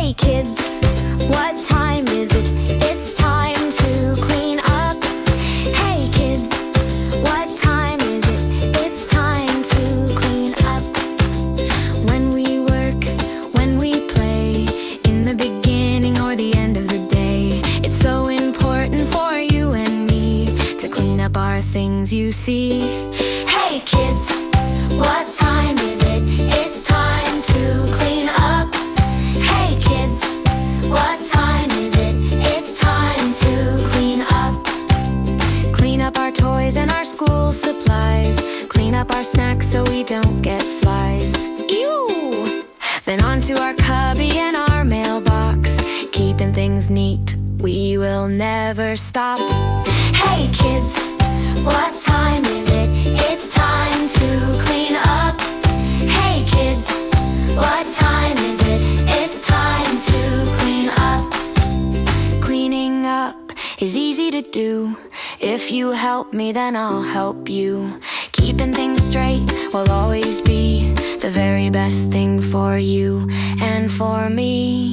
Hey kids, what time is it? It's time to clean up. Hey kids, what time is it? It's time to clean up. When we work, when we play, in the beginning or the end of the day, it's so important for you and me to clean up our things you see. Hey kids, what time is it? It's time to clean up. Hey kids, what time is it? It's time to clean up. Clean up our toys and our school supplies. Clean up our snacks so we don't get flies. Ew! Then onto our cubby and our mailbox. Keeping things neat, we will never stop. Hey kids, what time is it? It's time to clean up. Hey kids, what time is it? It's time to clean up. Cleaning up is easy to do. If you help me, then I'll help you. Keeping things straight will always be the very best thing for you and for me.